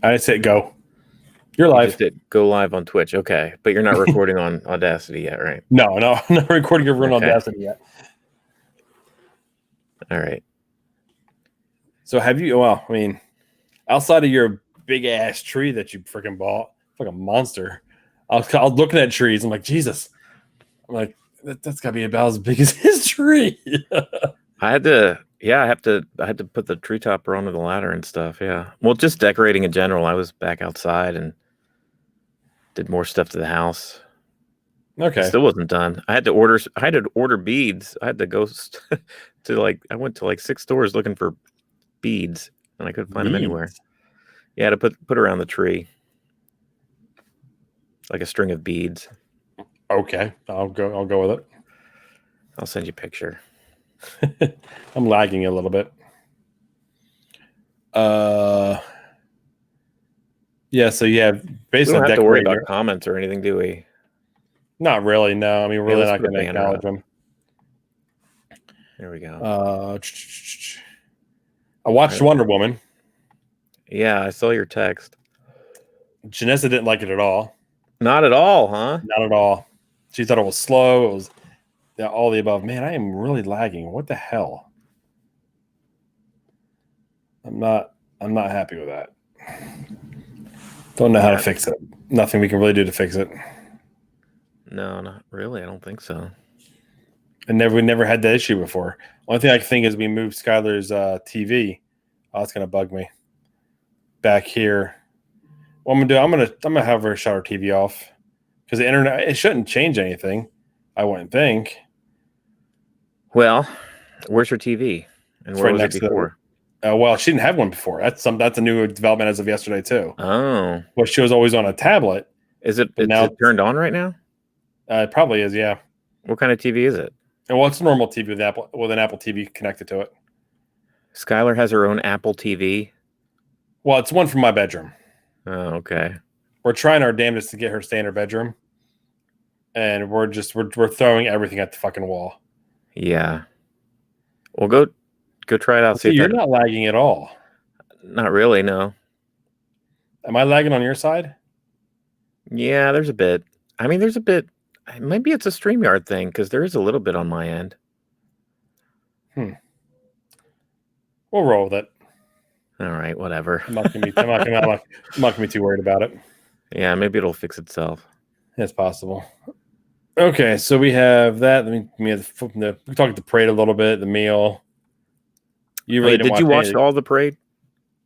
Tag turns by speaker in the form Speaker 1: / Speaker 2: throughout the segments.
Speaker 1: I said go. You're
Speaker 2: You
Speaker 1: live.
Speaker 2: just did go live on Twitch. Okay. But you're not recording on Audacity yet, right?
Speaker 1: No, I'm not recording your run on
Speaker 2: Okay.
Speaker 1: Audacity yet.
Speaker 2: All right.
Speaker 1: So have you? Well, I mean, outside of your big ass tree that you freaking bought, it's like a monster. I was looking at trees. I'm like, Jesus. I'm like, that's got to be about as big as his tree.
Speaker 2: I had to put the tree topper onto the ladder and stuff. Yeah. Well, just decorating in general. I was back outside and did more stuff to the house.
Speaker 1: Okay.
Speaker 2: It still wasn't done. I had to order beads. I had to go I went to like 6 stores looking for beads and I couldn't find them anywhere. Yeah, to put around the tree. Like a string of beads.
Speaker 1: Okay. I'll go with it.
Speaker 2: I'll send you a picture.
Speaker 1: I'm lagging a little bit. Yeah, so yeah, basically
Speaker 2: we don't have to worry about comments or anything, do we?
Speaker 1: Not really, no. I mean, we're really not going to acknowledge them.
Speaker 2: There we go.
Speaker 1: I watched Wonder Woman.
Speaker 2: Yeah, I saw your text.
Speaker 1: Janessa didn't like it at all.
Speaker 2: Not at all, huh?
Speaker 1: Not at all. She thought it was slow. It was all the above. Man, I am really lagging. What the hell? I'm not happy with that. Don't know how to fix it. Nothing we can really do to fix it.
Speaker 2: No, not really. I don't think so.
Speaker 1: And we never had that issue before. Only thing I can think is we moved Skylar's TV. Oh, it's gonna bug me. Back here. What I'm gonna have her shut her TV off because the internet, it shouldn't change anything. I wouldn't think.
Speaker 2: Well, where's her TV? And where was it before?
Speaker 1: Well, she didn't have one before. That's a new development as of yesterday too.
Speaker 2: Oh.
Speaker 1: Well, she was always on a tablet.
Speaker 2: Is it turned on right now?
Speaker 1: It probably is, yeah.
Speaker 2: What kind of TV is it?
Speaker 1: Well, it's a normal TV with an Apple TV connected to it.
Speaker 2: Skylar has her own Apple TV?
Speaker 1: Well, it's one from my bedroom.
Speaker 2: Oh, okay.
Speaker 1: We're trying our damnedest to get her to stay in her bedroom. And we're throwing everything at the fucking wall.
Speaker 2: Yeah. Well, go try it out.
Speaker 1: See, you're not lagging at all.
Speaker 2: Not really, no.
Speaker 1: Am I lagging on your side?
Speaker 2: Yeah, there's a bit. I mean, there's a bit. Maybe it's a StreamYard thing because there is a little bit on my end.
Speaker 1: We'll roll with it.
Speaker 2: All right, whatever.
Speaker 1: I'm not gonna be too worried about it.
Speaker 2: Yeah, maybe it'll fix itself.
Speaker 1: It's possible. Okay, so we have that. We talked the parade a little bit, the meal. You really
Speaker 2: did you watch all the parade?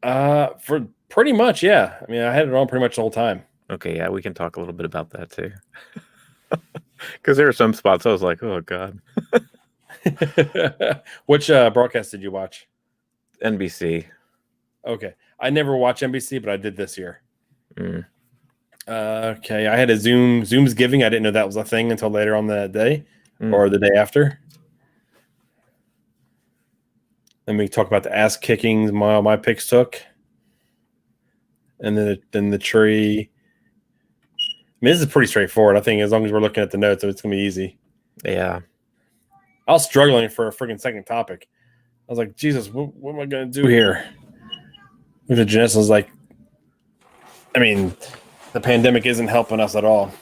Speaker 1: For pretty much, yeah. I mean, I had it on pretty much the whole time.
Speaker 2: Okay, yeah, we can talk a little bit about that too. Because there are some spots I was like, oh god.
Speaker 1: Which broadcast did you watch?
Speaker 2: NBC.
Speaker 1: Okay, I never watch NBC, but I did this year. Okay, I had a Zoom's Giving. I didn't know that was a thing until later on that day or the day after. Then we talk about the ass kickings my picks took, and then the tree. I mean, this is pretty straightforward. I think as long as we're looking at the notes, it's gonna be easy.
Speaker 2: Yeah.
Speaker 1: I was struggling for a freaking second topic. I was like, Jesus, what am I gonna do here? The Janessa was like, I mean, the pandemic isn't helping us at all.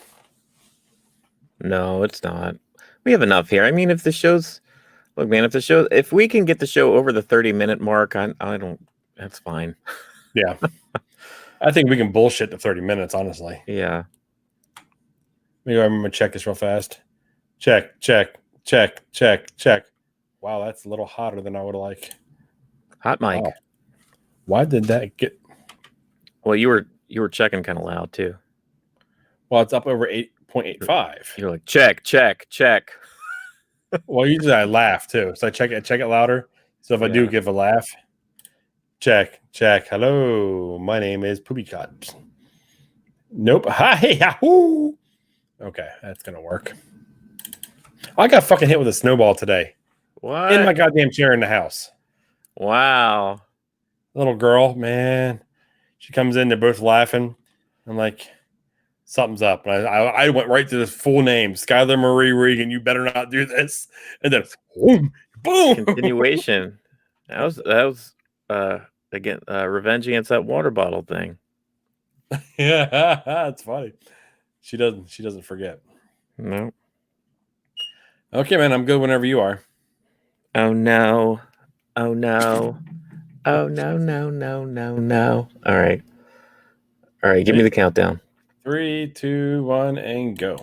Speaker 2: No, it's not. We have enough here. I mean, if we can get the show over the 30-minute mark, I don't. That's fine.
Speaker 1: Yeah, I think we can bullshit to 30 minutes. Honestly.
Speaker 2: Yeah.
Speaker 1: Maybe I'm gonna check this real fast. Check. Wow, that's a little hotter than I would like.
Speaker 2: Hot mic.
Speaker 1: Wow. Why did that get?
Speaker 2: Well, you were checking kind of loud too.
Speaker 1: Well, it's up over 8.85.
Speaker 2: You're like check.
Speaker 1: Well, usually I laugh too, so I check it louder. So if I do give a laugh, check. Hello, my name is Poopy Cut. Nope. Hi, yahoo. Okay, that's gonna work. I got fucking hit with a snowball today.
Speaker 2: What?
Speaker 1: In my goddamn chair in the house.
Speaker 2: Wow.
Speaker 1: Little girl, man. She comes in, they're both laughing. I'm like, something's up. And I went right to the full name, Skylar Marie Regan. You better not do this. And then boom.
Speaker 2: Continuation. That was again, revenge against that water bottle thing.
Speaker 1: Yeah, that's funny. She doesn't forget.
Speaker 2: No.
Speaker 1: Okay, man, I'm good whenever you are.
Speaker 2: Oh no. Oh no. Oh no, no, no, no, no. All right. Give me the countdown.
Speaker 1: 3, 2, 1, and go.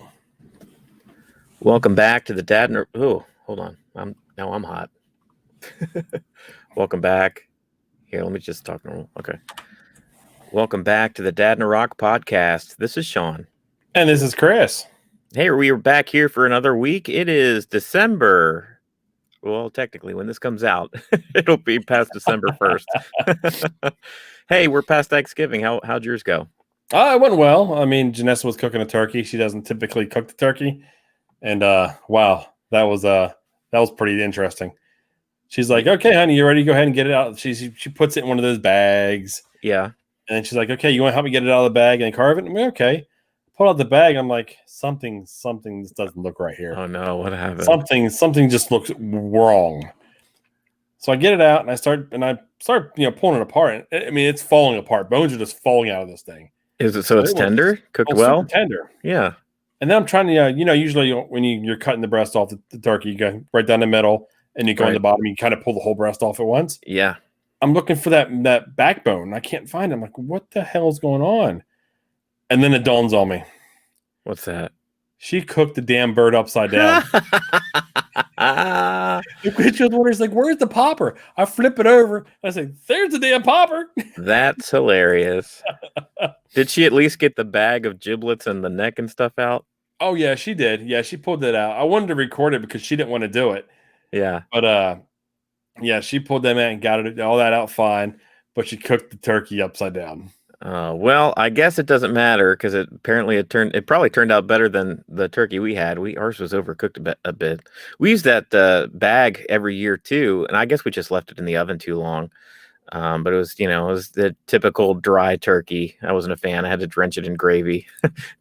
Speaker 2: Welcome back to the Dadnarok. Oh, hold on. I'm hot. Welcome back. Here, let me just talk normal. Okay. Welcome back to the Dadnarok Podcast. This is Sean.
Speaker 1: And this is Chris.
Speaker 2: Hey, we are back here for another week. It is December. Well, technically, when this comes out, it'll be past December 1st. Hey, we're past Thanksgiving. How'd yours go?
Speaker 1: It went well. I mean, Janessa was cooking a turkey. She doesn't typically cook the turkey. And wow, that was pretty interesting. She's like, "Okay, honey, you ready to go ahead and get it out?" She puts it in one of those bags.
Speaker 2: Yeah.
Speaker 1: And she's like, "Okay, you want to help me get it out of the bag and carve it?" I'm like, "Okay." Pull out the bag. I'm like, something doesn't look right here.
Speaker 2: Oh no, what happened?
Speaker 1: Something just looks wrong. So I get it out and I start pulling it apart. I mean, it's falling apart. Bones are just falling out of this thing.
Speaker 2: Is it so it's tender? Cooked well?
Speaker 1: Super tender.
Speaker 2: Yeah.
Speaker 1: And then I'm trying to, usually when you're cutting the breast off the turkey, you go right down the middle and you go on the bottom. You kind of pull the whole breast off at once.
Speaker 2: Yeah.
Speaker 1: I'm looking for that backbone. I can't find it. I'm like, what the hell is going on? And then it dawns on me.
Speaker 2: What's that?
Speaker 1: She cooked the damn bird upside down. She was wondering, like, where's the popper? I flip it over. I say, there's the damn popper.
Speaker 2: That's hilarious. Did she at least get the bag of giblets and the neck and stuff out?
Speaker 1: Oh, yeah, she did. Yeah, she pulled it out. I wanted to record it because she didn't want to do it.
Speaker 2: Yeah.
Speaker 1: But, yeah, she pulled them out and got all that out fine. But she cooked the turkey upside down.
Speaker 2: Well, I guess it doesn't matter because it probably turned out better than the turkey we had. Ours was overcooked a bit. We used that bag every year too, and I guess we just left it in the oven too long. But it was the typical dry turkey. I wasn't a fan. I had to drench it in gravy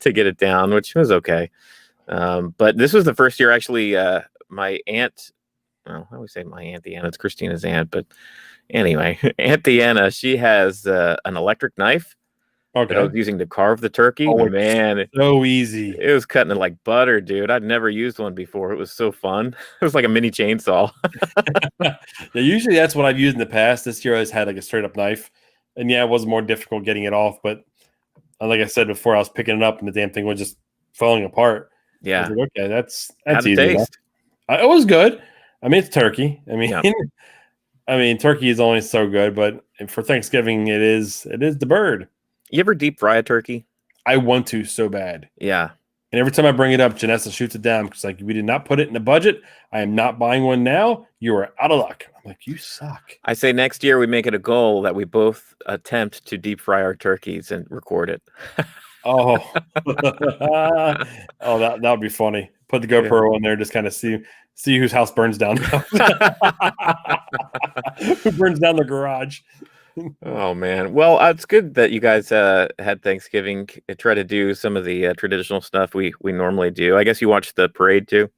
Speaker 2: to get it down, which was okay. But this was the first year actually. My aunt, well, I always say my Aunt Deanna. It's Christina's aunt, but anyway, Aunt Deanna, she has an electric knife that I was using to carve the turkey.
Speaker 1: Oh,
Speaker 2: man,
Speaker 1: so easy.
Speaker 2: It was cutting it like butter, dude. I'd never used one before. It was so fun. It was like a mini chainsaw.
Speaker 1: Yeah, usually that's what I've used in the past. This year I just had like a straight up knife. And yeah, it was more difficult getting it off. But like I said before, I was picking it up and the damn thing was just falling apart.
Speaker 2: Yeah.
Speaker 1: I was like, okay, that's
Speaker 2: How'd it
Speaker 1: easy.
Speaker 2: Taste?
Speaker 1: It was good. I mean, it's turkey. I mean,
Speaker 2: yeah.
Speaker 1: Turkey is only so good, but for Thanksgiving, it is the bird.
Speaker 2: You ever deep fry a turkey?
Speaker 1: I want to so bad.
Speaker 2: Yeah.
Speaker 1: And every time I bring it up, Janessa shoots it down because like we did not put it in the budget. I am not buying one now. You are out of luck. I'm like, you suck.
Speaker 2: I say next year we make it a goal that we both attempt to deep fry our turkeys and record it.
Speaker 1: Oh, that would be funny. Put the GoPro on there, just kind of see whose house burns down. Who burns down the garage?
Speaker 2: Oh man! Well, it's good that you guys had Thanksgiving. Try to do some of the traditional stuff we normally do. I guess you watched the parade too.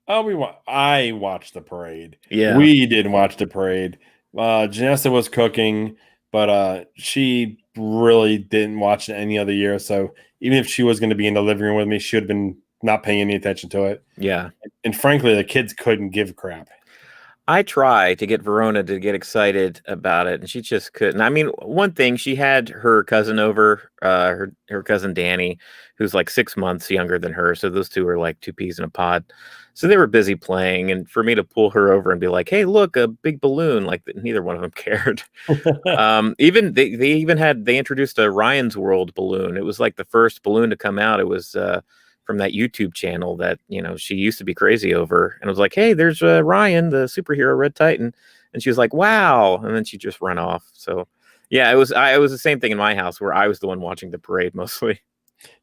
Speaker 1: Oh, I watched the parade.
Speaker 2: Yeah,
Speaker 1: we didn't watch the parade. Janessa was cooking, but she really didn't watch it any other year. So even if she was going to be in the living room with me, she would have been not paying any attention to it.
Speaker 2: Yeah,
Speaker 1: and frankly, the kids couldn't give a crap.
Speaker 2: I try to get Verona to get excited about it, and she just couldn't. I mean, one thing, she had her cousin over, her cousin Danny, who's like 6 months younger than her. So those two are like two peas in a pod. So they were busy playing, and for me to pull her over and be like, "Hey, look, a big balloon!" Like neither one of them cared. Even they introduced a Ryan's World balloon. It was like the first balloon to come out. It was from that YouTube channel that she used to be crazy over, and I was like, "Hey, there's Ryan, the superhero Red Titan," and she was like, "Wow!" And then she just ran off. So yeah, it was the same thing in my house where I was the one watching the parade mostly.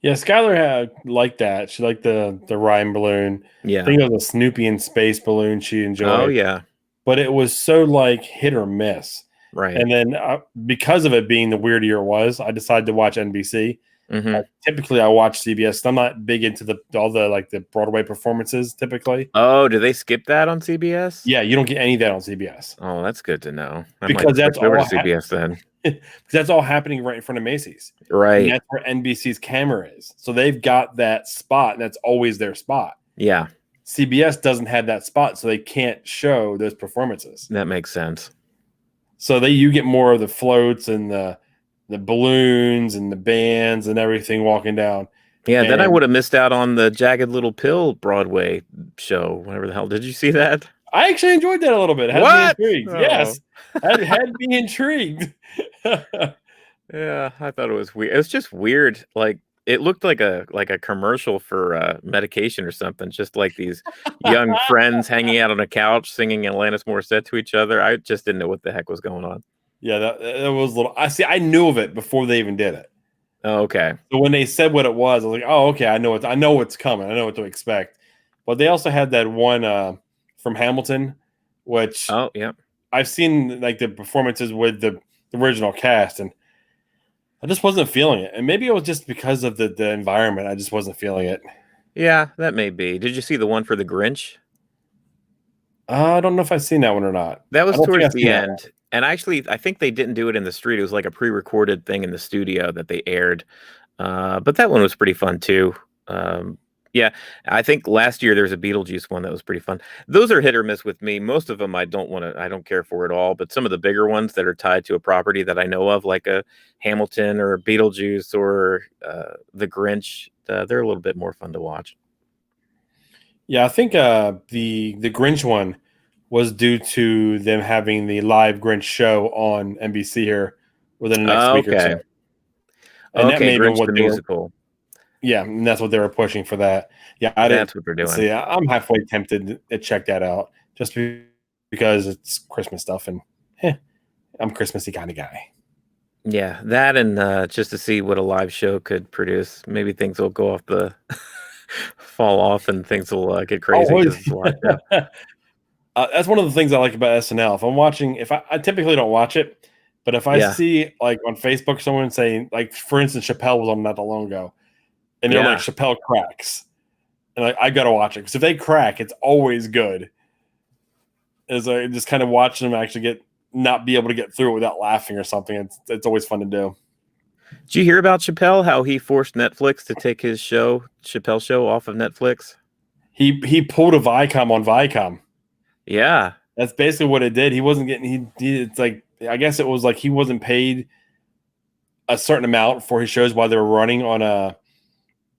Speaker 1: Yeah, Skylar had liked that. She liked the Ryan balloon.
Speaker 2: Yeah,
Speaker 1: I think it was a Snoopy in space balloon she enjoyed.
Speaker 2: Oh yeah,
Speaker 1: but it was so like hit or miss.
Speaker 2: Right.
Speaker 1: And then because of it being the weird year it was, I decided to watch NBC.
Speaker 2: Mm-hmm.
Speaker 1: Typically, I watch CBS. I'm not big into all the Broadway performances. Typically,
Speaker 2: oh, do they skip that on CBS?
Speaker 1: Yeah, you don't get any of that on CBS.
Speaker 2: Oh, that's good to know.
Speaker 1: Because that's
Speaker 2: over
Speaker 1: all
Speaker 2: to CBS then.
Speaker 1: because that's all happening right in front of Macy's.
Speaker 2: Right.
Speaker 1: And that's where NBC's camera is. So they've got that spot, and that's always their spot.
Speaker 2: Yeah.
Speaker 1: CBS doesn't have that spot, so they can't show those performances.
Speaker 2: That makes sense.
Speaker 1: So you get more of the floats and the balloons and the bands and everything walking down.
Speaker 2: Yeah, then I would have missed out on the Jagged Little Pill Broadway show. Whatever the hell. Did you see that?
Speaker 1: I actually enjoyed that a little bit. It had me intrigued.
Speaker 2: Oh.
Speaker 1: Yes. It had me intrigued.
Speaker 2: Yeah, I thought it was weird. It was just weird. Like it looked like a commercial for medication or something. Just like these young friends hanging out on a couch singing Alanis Morissette to each other. I just didn't know what the heck was going on.
Speaker 1: Yeah, that was a little. I knew of it before they even did it.
Speaker 2: Oh, okay.
Speaker 1: So when they said what it was, I was like, "Oh, okay, I know what's coming. I know what to expect." But they also had that one from Hamilton, which I've seen like the performances with the original cast, and I just wasn't feeling it. And maybe it was just because of the environment. I just wasn't feeling it.
Speaker 2: Yeah, that may be. Did you see the one for the Grinch?
Speaker 1: I don't know if I've seen that one or not.
Speaker 2: That was towards the end. And actually, I think they didn't do it in the street. It was like a pre-recorded thing in the studio that they aired. But that one was pretty fun too. Yeah, I think last year there was a Beetlejuice one that was pretty fun. Those are hit or miss with me. Most of them I don't care for at all. But some of the bigger ones that are tied to a property that I know of, like a Hamilton or Beetlejuice or the Grinch, they're a little bit more fun to watch.
Speaker 1: Yeah, I think the Grinch one was due to them having the live Grinch show on NBC here within the next week or so. And that may be
Speaker 2: Grinch the musical.
Speaker 1: Yeah, and that's what they were pushing for that. Yeah,
Speaker 2: that's what they're doing.
Speaker 1: So yeah, I'm halfway tempted to check that out just because it's Christmas stuff, and I'm a Christmassy kind of guy.
Speaker 2: Yeah, that and just to see what a live show could produce. Maybe things will go off the fall off, and things will get crazy.
Speaker 1: That's one of the things I like about SNL. If I'm watching, I typically don't watch it, but if I see like on Facebook someone saying, like for instance, Chappelle was on not that long ago, and they're like Chappelle cracks, and I gotta watch it because if they crack, it's always good. As I just kind of watching them actually not be able to get through it without laughing or something. It's always fun to do.
Speaker 2: Did you hear about Chappelle? How he forced Netflix to take his show, Chappelle Show, off of Netflix?
Speaker 1: He pulled a Viacom on Viacom.
Speaker 2: Yeah,
Speaker 1: that's basically what it did. He wasn't getting. It's like I guess it was like he wasn't paid a certain amount for his shows while they were running on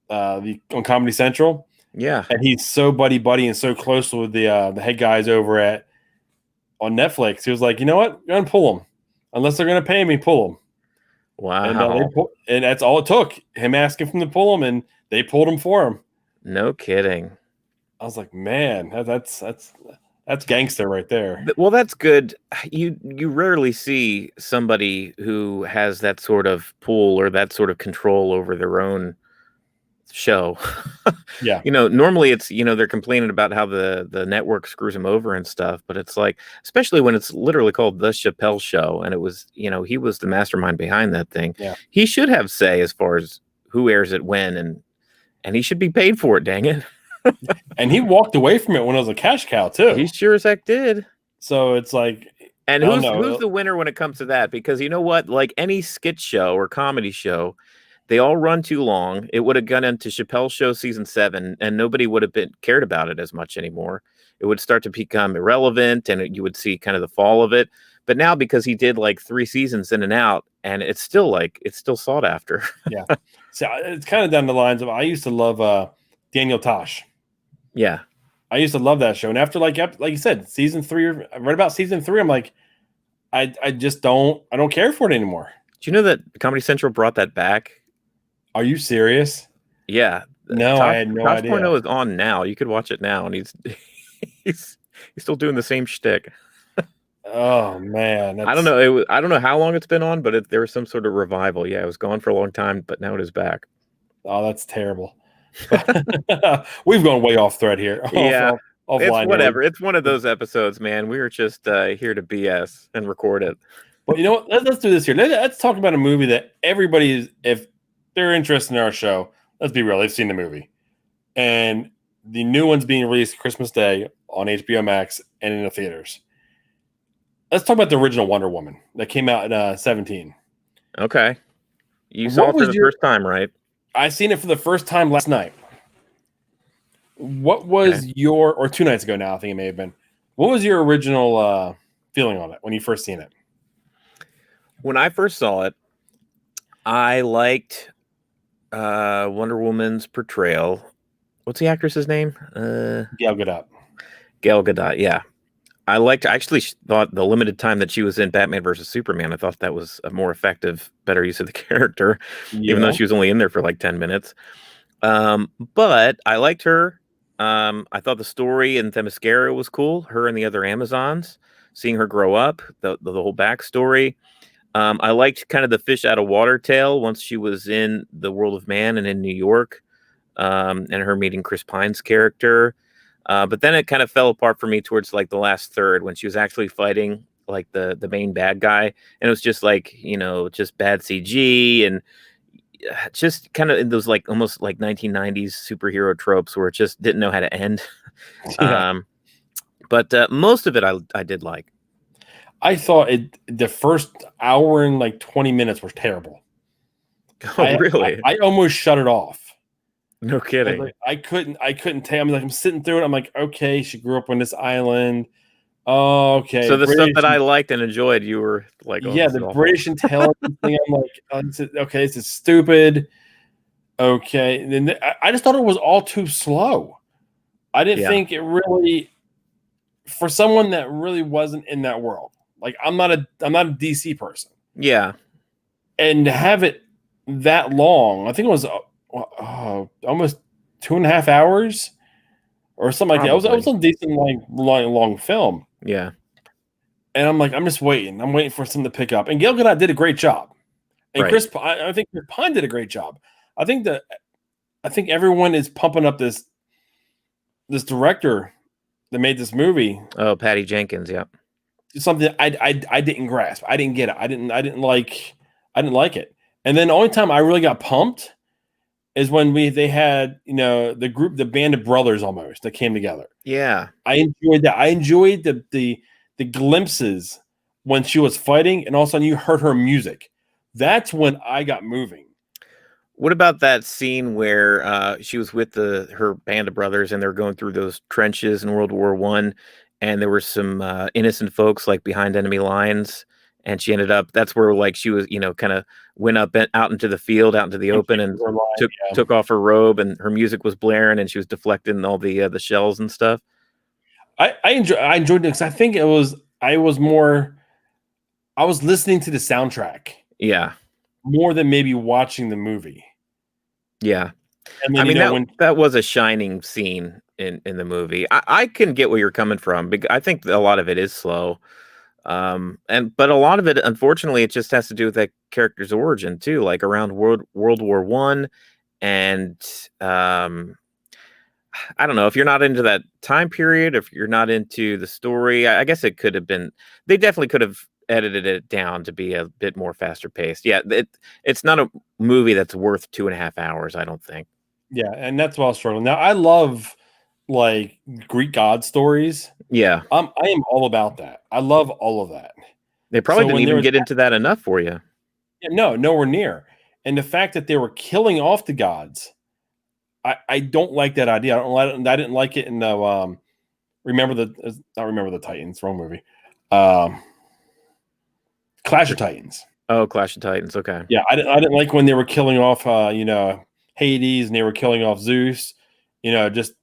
Speaker 1: on Comedy Central.
Speaker 2: Yeah,
Speaker 1: and he's so buddy and so close with the head guys over on Netflix. He was like, you know what, you're gonna pull them unless they're gonna pay me. Pull them.
Speaker 2: Wow,
Speaker 1: and that's all it took. Him asking them to pull them, and they pulled them for him.
Speaker 2: No kidding.
Speaker 1: I was like, man, that's gangster right there.
Speaker 2: Well, that's good. You rarely see somebody who has that sort of pull or that sort of control over their own show.
Speaker 1: Yeah.
Speaker 2: Normally it's, they're complaining about how the network screws them over and stuff, but it's like, especially when it's literally called The Chappelle Show, and it was, he was the mastermind behind that thing.
Speaker 1: Yeah.
Speaker 2: He should have say as far as who airs it when, and he should be paid for it, dang it.
Speaker 1: And he walked away from it when it was a cash cow too.
Speaker 2: He sure as heck did.
Speaker 1: So it's like,
Speaker 2: and who's the winner when it comes to that? Because you know what, like any skit show or comedy show, they all run too long. It would have gone into Chappelle's Show season 7, and nobody would have cared about it as much anymore. It would start to become irrelevant, and you would see kind of the fall of it. But now, because he did like 3 seasons in and out, and it's still sought after.
Speaker 1: Yeah, so it's kind of down the lines of I used to love Daniel Tosh.
Speaker 2: Yeah,
Speaker 1: I used to love that show, and after like you said, season 3, right about season 3, I'm like, I just don't care for it anymore.
Speaker 2: Do you know that Comedy Central brought that back?
Speaker 1: Are you serious?
Speaker 2: Yeah.
Speaker 1: No, I had no idea.
Speaker 2: Tosh.0 is on now. You could watch it now, and he's still doing the same shtick.
Speaker 1: Oh man,
Speaker 2: I don't know. I don't know how long it's been on, but there was some sort of revival. Yeah, it was gone for a long time, but now it is back.
Speaker 1: Oh, that's terrible. We've gone way off thread here.
Speaker 2: Yeah, it's whatever. It's one of those episodes, man. We were just here to BS and record it.
Speaker 1: Well, you know what? Let's do this here. Let's talk about a movie that everybody is, if they're interested in our show, let's be real, they've seen the movie. And the new one's being released Christmas Day on HBO Max and in the theaters. let's talk about the original Wonder Woman that came out in 17.
Speaker 2: Okay. You saw it for the first time, right?
Speaker 1: I seen it for the first time last night. What was or 2 nights ago now, I think it may have been. What was your original feeling on it when you first seen it?
Speaker 2: When I first saw it, I liked Wonder Woman's portrayal. What's the actress's name?
Speaker 1: Gal Gadot.
Speaker 2: Gal Gadot, yeah. I actually thought the limited time that she was in Batman versus Superman, I thought that was a more effective, better use of the character, even though she was only in there for like 10 minutes. But I liked her. I thought the story in Themyscira was cool. Her and the other Amazons, seeing her grow up, the whole backstory. I liked kind of the fish out of water tale once she was in the world of man and in New York, and her meeting Chris Pine's character. But then it kind of fell apart for me towards like the last third when she was actually fighting like the main bad guy. And it was just like, just bad CG and just kind of in those like almost like 1990s superhero tropes where it just didn't know how to end.
Speaker 1: Yeah.
Speaker 2: But most of it I did like.
Speaker 1: I thought the first hour and like 20 minutes was terrible.
Speaker 2: Oh, really?
Speaker 1: I almost shut it off.
Speaker 2: No kidding.
Speaker 1: I couldn't tell. I'm sitting through it. I'm like, okay, she grew up on this island. Oh, okay.
Speaker 2: So the stuff that I liked and enjoyed, you were like, oh,
Speaker 1: yeah, the British intelligence thing. I'm like, okay, this is stupid. Okay. And then I just thought it was all too slow. I didn't think it really, for someone that really wasn't in that world. Like I'm not a DC person.
Speaker 2: Yeah.
Speaker 1: And to have it that long, I think it was almost 2.5 hours or something like that. It was a decent long film.
Speaker 2: Yeah.
Speaker 1: And I'm like, I'm just waiting. I'm waiting for something to pick up. And Gal Gadot did a great job. And
Speaker 2: right.
Speaker 1: I think Chris Pine did a great job. I think everyone is pumping up this director that made this movie.
Speaker 2: Oh, Patty Jenkins, yeah.
Speaker 1: Something I didn't grasp. I didn't get it. I didn't like it. And then the only time I really got pumped is when they had, the band of brothers almost that came together.
Speaker 2: Yeah.
Speaker 1: I enjoyed that. I enjoyed the glimpses when she was fighting and all of a sudden you heard her music. That's when I got moving.
Speaker 2: What about that scene where she was with her band of brothers and they're going through those trenches in World War I, and there were some innocent folks like behind enemy lines, and she ended up, that's where like she was, kind of went up and out into the field, out into the open, and took off her robe, and her music was blaring, and she was deflecting all the shells and stuff.
Speaker 1: I enjoyed it because I think I was listening to the soundtrack.
Speaker 2: Yeah.
Speaker 1: More than maybe watching the movie.
Speaker 2: Yeah.
Speaker 1: And then,
Speaker 2: that was a shining scene in the movie. I can get where you're coming from. I think a lot of it is slow. But a lot of it, unfortunately, it just has to do with that character's origin too, like around World War I. And I don't know, if you're not into that time period, if you're not into the story, I guess it could have been, they definitely could have edited it down to be a bit more faster paced. Yeah. It's not a movie that's worth 2.5 hours, I don't think.
Speaker 1: Yeah. And that's why I was struggling. Now I love like Greek god stories.
Speaker 2: Yeah.
Speaker 1: I am all about that. I love all of that.
Speaker 2: They probably didn't even get into that enough for you.
Speaker 1: Yeah, no, nowhere near. And the fact that they were killing off the gods, I don't like that idea. I didn't like it in the Remember the Titans, wrong movie. Clash of Titans.
Speaker 2: Oh, Clash of Titans. Okay.
Speaker 1: Yeah, I didn't like when they were killing off Hades and they were killing off Zeus. Just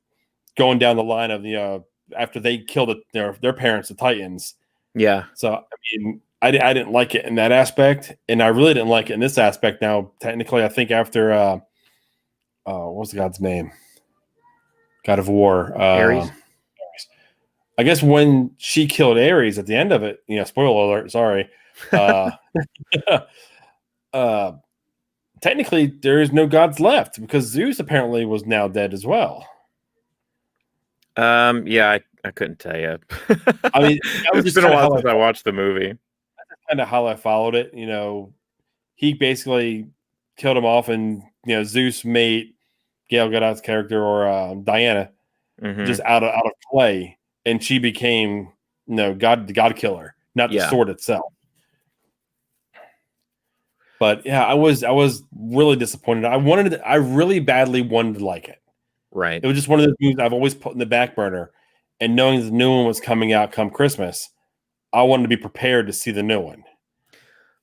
Speaker 1: going down the line of after they killed their parents, the Titans. Yeah. So I mean, I didn't like it in that aspect, and I really didn't like it in this aspect. Now, technically, I think after what was the god's name? God of War.
Speaker 2: Ares.
Speaker 1: I guess when she killed Ares at the end of it, spoiler alert, sorry. Technically, there is no gods left because Zeus apparently was now dead as well.
Speaker 2: Yeah, I couldn't tell you.
Speaker 1: I mean,
Speaker 2: it's been a while since I watched the movie.
Speaker 1: That's kind of how I followed it. He basically killed him off, and Zeus made Gal Gadot's character or Diana just out of clay, and she became the god killer. not the sword itself. But yeah, I was really disappointed. I really badly wanted to like it.
Speaker 2: Right.
Speaker 1: It was just one of those movies I've always put in the back burner. And knowing the new one was coming out come Christmas, I wanted to be prepared to see the new one.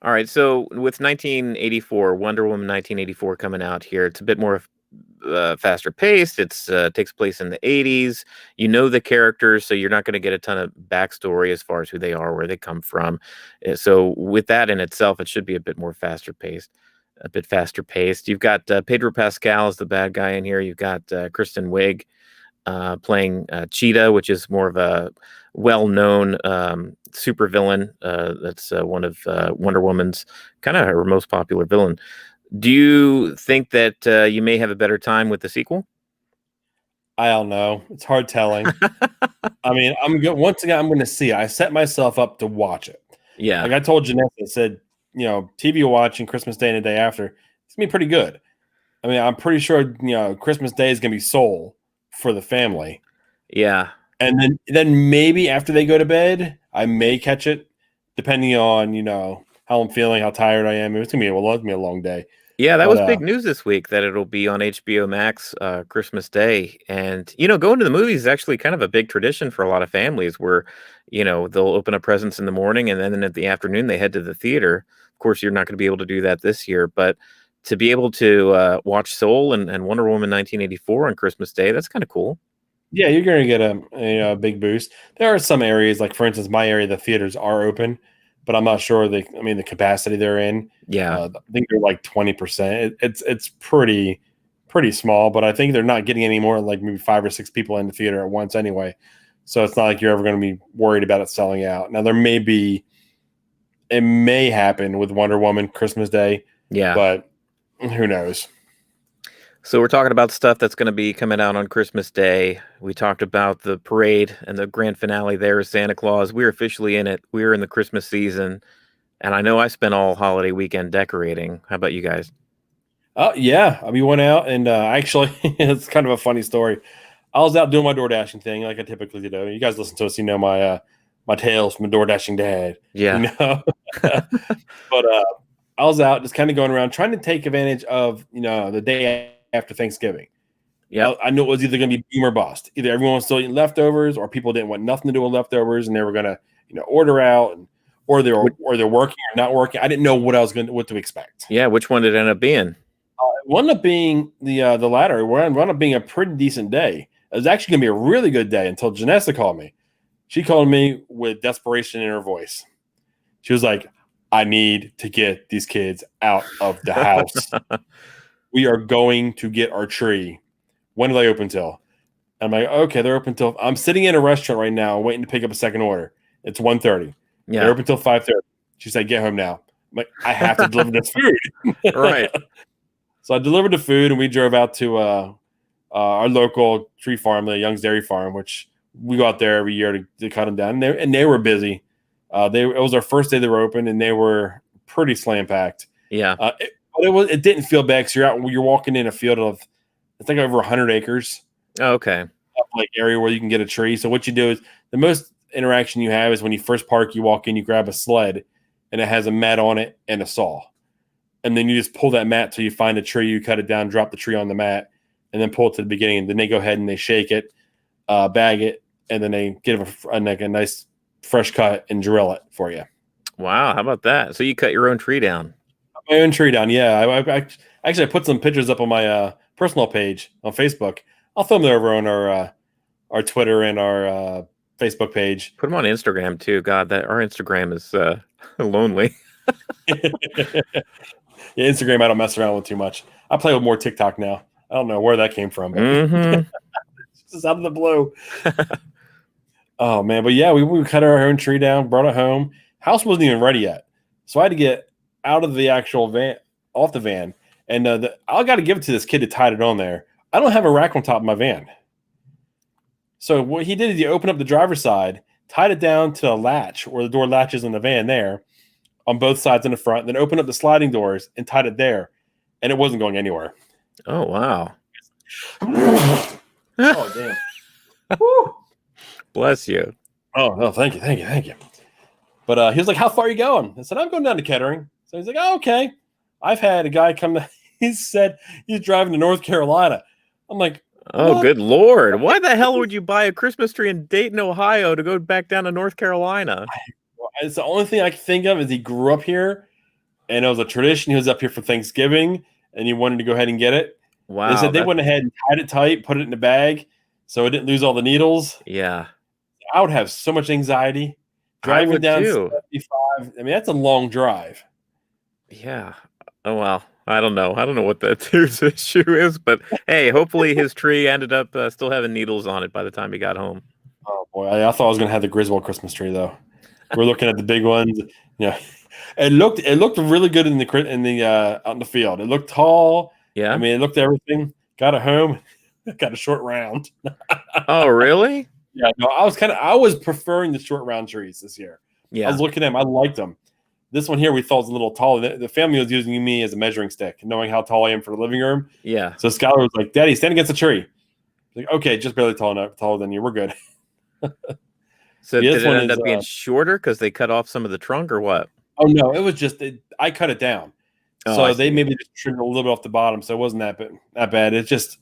Speaker 2: All right. So with 1984, Wonder Woman 1984 coming out here, it's a bit more faster paced. It's takes place in the 80s. You know the characters, so you're not going to get a ton of backstory as far as who they are, where they come from. So with that in itself, it should be a bit more faster paced. A bit faster paced. You've got Pedro Pascal as the bad guy in here. You've got Kristen Wiig playing Cheetah, which is more of a well-known supervillain. That's one of Wonder Woman's kind of her most popular villain. Do you think that you may have a better time with the sequel?
Speaker 1: I don't know. It's hard telling. I mean, once again, I'm going to see it. I set myself up to watch it.
Speaker 2: Yeah.
Speaker 1: Like I told Janessa, I said, TV watching Christmas Day and the day after, it's going to be pretty good. I mean, I'm pretty sure, Christmas Day is going to be Soul for the family.
Speaker 2: Yeah.
Speaker 1: And then maybe after they go to bed, I may catch it, depending on, how I'm feeling, how tired I am. It's going to be a long day.
Speaker 2: Yeah, that was big news this week that it'll be on HBO Max Christmas Day. And, going to the movies is actually kind of a big tradition for a lot of families where, they'll open up presents in the morning and then in the afternoon they head to the theater. Of course, you're not going to be able to do that this year, but to be able to watch Soul and Wonder Woman 1984 on Christmas Day, that's kind of cool.
Speaker 1: Yeah, you're going to get a big boost. There are some areas, like for instance, my area, the theaters are open, but I'm not sure the capacity they're in.
Speaker 2: Yeah,
Speaker 1: I think they're like 20%. It's pretty small, but I think they're not getting any more like maybe 5 or 6 people in the theater at once anyway. So it's not like you're ever going to be worried about it selling out. Now it may happen with Wonder Woman Christmas Day.
Speaker 2: Yeah,
Speaker 1: but who knows?
Speaker 2: So we're talking about stuff that's going to be coming out on Christmas Day. We talked about the parade and the grand finale there is Santa Claus. We're officially in it. We're in the Christmas season. And I know I spent all holiday weekend decorating. How about you guys?
Speaker 1: Oh, yeah. We went out and actually, it's kind of a funny story. I was out doing my door dashing thing like I typically do. You guys listen to us, my tales from a door dashing dad.
Speaker 2: Yeah.
Speaker 1: But I was out just kind of going around trying to take advantage of, the day after Thanksgiving.
Speaker 2: Yeah,
Speaker 1: I knew it was either going to be boom or bust. Either everyone was still eating leftovers, or people didn't want nothing to do with leftovers, and they were going to, order out, or they're working or not working. I didn't know what to expect.
Speaker 2: Yeah, which one did it end up being?
Speaker 1: It wound up being the latter. It wound up being a pretty decent day. It was actually going to be a really good day until Janessa called me. She called me with desperation in her voice. She was like, "I need to get these kids out of the house." We are going to get our tree. When do they open till? I'm like, okay, they're open till. I'm sitting in a restaurant right now waiting to pick up a second order. It's 1:30.
Speaker 2: Yeah.
Speaker 1: They're open till 5:30. She said, get home now. I'm like, I have to deliver this food.
Speaker 2: Right.
Speaker 1: So I delivered the food and we drove out to our local tree farm, the Young's Dairy Farm, which we go out there every year to cut them down. And they were busy. It was our first day they were open and they were pretty slam packed.
Speaker 2: Yeah.
Speaker 1: It didn't feel bad because you're walking in a field of, I think, over 100 acres.
Speaker 2: Oh, okay.
Speaker 1: Like area where you can get a tree. So what you do is the most interaction you have is when you first park, you walk in, you grab a sled, and it has a mat on it and a saw, and then you just pull that mat till you find a tree. You cut it down, drop the tree on the mat, and then pull it to the beginning. And then they go ahead and they shake it, bag it, and then they give a nice fresh cut and drill it for you.
Speaker 2: Wow, how about that? So you cut your own tree down?
Speaker 1: My own tree down, yeah. I put some pictures up on my personal page on Facebook. I'll throw them over on our Twitter and our Facebook page.
Speaker 2: Put them on Instagram too. God, our Instagram is lonely.
Speaker 1: Yeah, Instagram I don't mess around with too much. I play with more TikTok now. I don't know where that came from.
Speaker 2: Mm-hmm.
Speaker 1: Just out of the blue. Oh man, but yeah, we cut our own tree down, brought it home. House wasn't even ready yet, so I had to get out of the actual van, off the van, and I got to give it to this kid that tied it on there. I don't have a rack on top of my van, so what he did is he opened up the driver's side, tied it down to a latch where the door latches in the van there, on both sides in the front, then opened up the sliding doors and tied it there, and it wasn't going anywhere.
Speaker 2: Oh wow!
Speaker 1: Oh damn!
Speaker 2: Bless you.
Speaker 1: Oh, thank you. But he was like, "How far are you going?" I said, "I'm going down to Kettering." So he's like, "Oh, okay." I've had a guy come to, he said he's driving to North Carolina. I'm like,
Speaker 2: Oh,
Speaker 1: what?
Speaker 2: good Lord. Why the hell would you buy a Christmas tree in Dayton, Ohio to go back down to North Carolina?
Speaker 1: It's the only thing I can think of is he grew up here and it was a tradition. He was up here for Thanksgiving and he wanted to go ahead and get it.
Speaker 2: Wow.
Speaker 1: They said they went ahead and tied it tight, put it in a bag so it didn't lose all the needles.
Speaker 2: Yeah.
Speaker 1: I would have so much anxiety driving down 75. I mean, that's a long drive.
Speaker 2: Yeah. Oh, well, I don't know. I don't know what the tears issue is, but hey, hopefully his tree ended up still having needles on it by the time he got home.
Speaker 1: Oh boy, I thought I was going to have the Griswold Christmas tree though. We're looking at the big ones. Yeah, it looked really good in the out in the field. It looked tall.
Speaker 2: Yeah,
Speaker 1: I mean, it looked everything. Got it home. Got a short round.
Speaker 2: Oh, really?
Speaker 1: Yeah, no, I was preferring the short round trees this year.
Speaker 2: Yeah,
Speaker 1: I was looking at them. I liked them. This one here we thought was a little taller. The family was using me as a measuring stick, knowing how tall I am for the living room.
Speaker 2: Yeah.
Speaker 1: So Skylar was like, "Daddy, stand against a tree." Like, okay, just barely taller than you. We're good.
Speaker 2: So did it end up being shorter because they cut off some of the trunk or what?
Speaker 1: Oh no, it was just I cut it down.
Speaker 2: Oh,
Speaker 1: So they maybe just trimmed a little bit off the bottom, so it wasn't that bad. It's just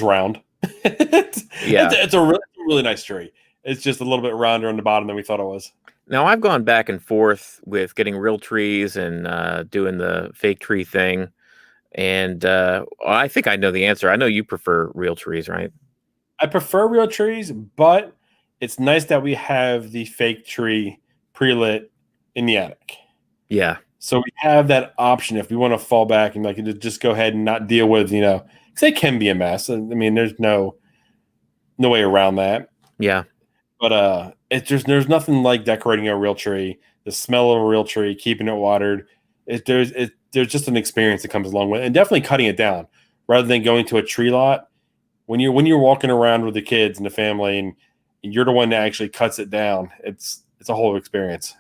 Speaker 1: round. It's a really nice tree. It's just a little bit rounder on the bottom than we thought it was.
Speaker 2: Now I've gone back and forth with getting real trees and doing the fake tree thing, and I think I know the answer. I know you prefer real trees, right?
Speaker 1: I prefer real trees, but it's nice that we have the fake tree pre-lit in the attic.
Speaker 2: Yeah.
Speaker 1: So we have that option if we want to fall back and like just go ahead and not deal with, because they can be a mess. I mean, there's no way around that.
Speaker 2: Yeah.
Speaker 1: But there's nothing like decorating a real tree, the smell of a real tree, keeping it watered. There's just an experience that comes along with it, and definitely cutting it down rather than going to a tree lot. When you're walking around with the kids and the family and you're the one that actually cuts it down, it's a whole experience.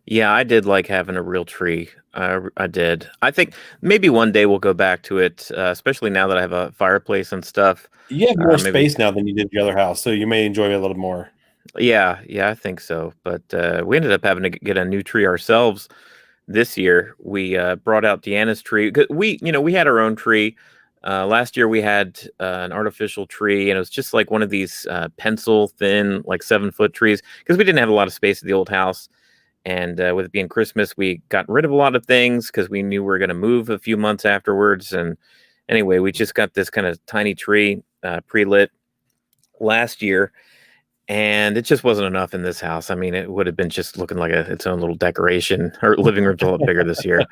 Speaker 2: Yeah, I did like having a real tree. I did. I think maybe one day we'll go back to it, especially now that I have a fireplace and stuff.
Speaker 1: You have more space now than you did the other house, so you may enjoy it a little more.
Speaker 2: Yeah, I think so. But we ended up having to get a new tree ourselves this year. We brought out Deanna's tree. We had our own tree. Last year we had an artificial tree, and it was just like one of these pencil thin, like 7-foot trees, because we didn't have a lot of space at the old house. And with it being Christmas, we got rid of a lot of things because we knew we were going to move a few months afterwards. And anyway, we just got this kind of tiny tree pre-lit last year, and it just wasn't enough in this house. I mean, it would have been just looking like its own little decoration. Her living room's a lot bigger this year,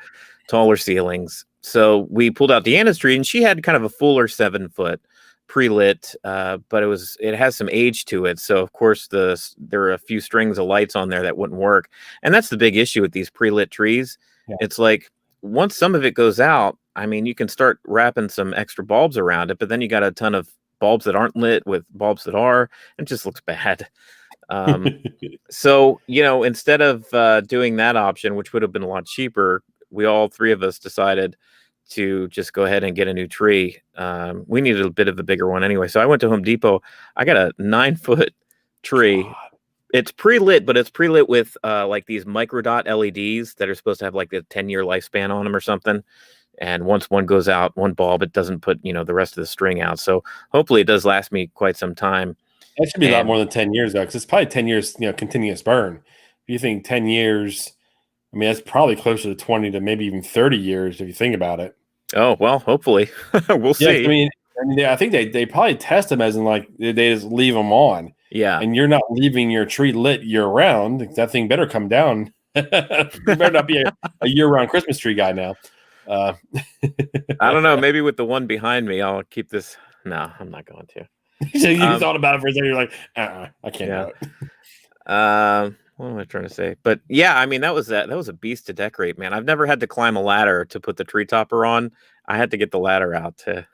Speaker 2: taller ceilings. So we pulled out Deanna's tree, and she had kind of a fuller 7-foot pre-lit, but it has some age to it. So of course there are a few strings of lights on there that wouldn't work. And that's the big issue with these pre-lit trees. Yeah. It's like once some of it goes out, I mean, you can start wrapping some extra bulbs around it, but then you got a ton of bulbs that aren't lit with bulbs that are, and it just looks bad. So, instead of doing that option, which would have been a lot cheaper, we all three of us decided to just go ahead and get a new tree. We needed a bit of a bigger one anyway. So I went to Home Depot. I got a 9-foot tree. God. It's pre-lit, but it's pre-lit with like these microdot LEDs that are supposed to have like a 10-year lifespan on them or something. And once one goes out, one bulb, it doesn't put, the rest of the string out. So hopefully it does last me quite some time.
Speaker 1: That should be a lot more than 10 years though, because it's probably 10 years, continuous burn. If you think 10 years, I mean, that's probably closer to 20 to maybe even 30 years if you think about it.
Speaker 2: Oh, well, hopefully. We'll see.
Speaker 1: I mean, I think they probably test them as in like they just leave them on.
Speaker 2: Yeah.
Speaker 1: And you're not leaving your tree lit year round. That thing better come down. You better not be a year-round Christmas tree guy now.
Speaker 2: I don't know. Maybe with the one behind me, I'll keep this. No, I'm not going to.
Speaker 1: So you thought about it for a second. You're like, I can't do
Speaker 2: it. What am I trying to say? But yeah, I mean, that was a beast to decorate, man. I've never had to climb a ladder to put the tree topper on. I had to get the ladder out to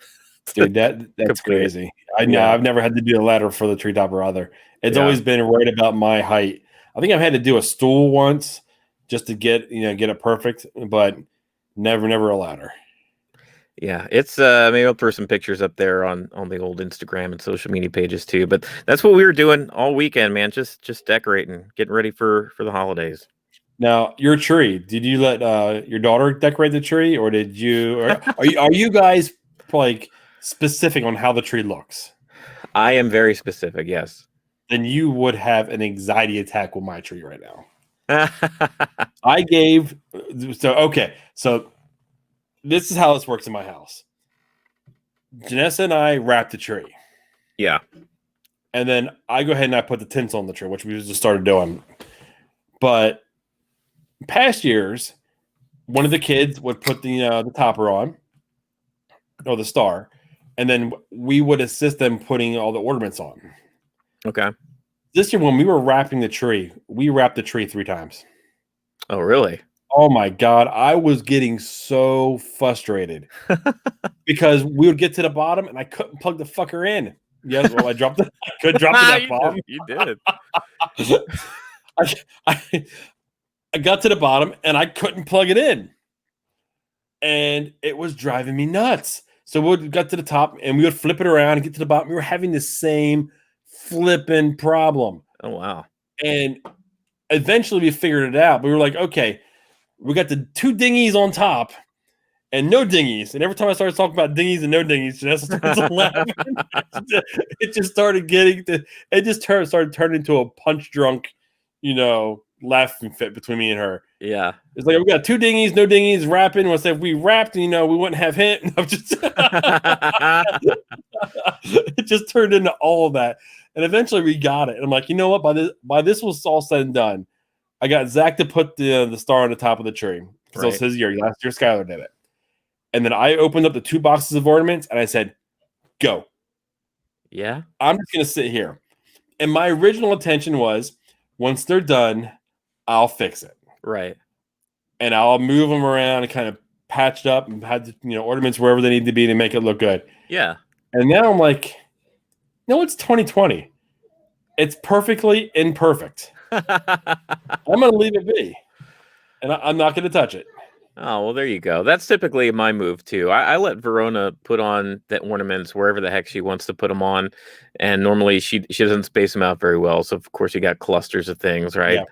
Speaker 1: dude, that's crazy. I know. I've never had to do a ladder for the tree topper either. It's always been right about my height. I think I've had to do a stool once just to get it perfect, but never a ladder.
Speaker 2: Yeah, it's maybe I'll throw some pictures up there on the old Instagram and social media pages too. But that's what we were doing all weekend, man. Just decorating, getting ready for the holidays.
Speaker 1: Now, your tree, did you let your daughter decorate the tree, or did you? Or are you guys like specific on how the tree looks?
Speaker 2: I am very specific. Yes.
Speaker 1: Then you would have an anxiety attack with my tree right now. I gave so this is how this works in my house. Janessa and I wrapped the tree.
Speaker 2: Yeah.
Speaker 1: And then I go ahead and I put the tinsel on the tree, which we just started doing. But past years, one of the kids would put the topper on, or the star, and then we would assist them putting all the ornaments on.
Speaker 2: Okay.
Speaker 1: This year, when we were wrapping the tree, we wrapped the tree 3 times.
Speaker 2: Oh, really?
Speaker 1: Oh my God. I was getting so frustrated because we would get to the bottom and I couldn't plug the fucker in. Yes, well, I dropped it. I could drop it that bomb.
Speaker 2: You did.
Speaker 1: I got to the bottom and I couldn't plug it in. And it was driving me nuts. So we got to the top and we would flip it around and get to the bottom. We were having the same flipping problem.
Speaker 2: Oh, wow.
Speaker 1: And eventually we figured it out. We were like, okay, we got the 2 dinghies on top and no dinghies. And every time I started talking about dinghies and no dinghies, Janessa started laughing. It just started started turning into a punch drunk, laughing fit between me and her.
Speaker 2: Yeah.
Speaker 1: It's like, we got 2 dinghies, no dinghies, wrapping. Once if we wrapped, we wouldn't have hint. It just turned into all of that. And eventually we got it. And I'm like, you know what? By this was all said and done, I got Zach to put the star on the top of the tree. Because it was his year. Last year, Skylar did it. And then I opened up the 2 boxes of ornaments and I said, go.
Speaker 2: Yeah.
Speaker 1: I'm just going to sit here. And my original intention was, once they're done, I'll fix it.
Speaker 2: Right.
Speaker 1: And I'll move them around and kind of patch up and have ornaments wherever they need to be to make it look good.
Speaker 2: Yeah.
Speaker 1: And now I'm like, no, it's 2020. It's perfectly imperfect. I'm going to leave it be. And I'm not going to touch it.
Speaker 2: Oh, well, there you go. That's typically my move, too. I let Verona put on the ornaments wherever the heck she wants to put them on. And normally she doesn't space them out very well. So, of course, you got clusters of things, right? Yeah.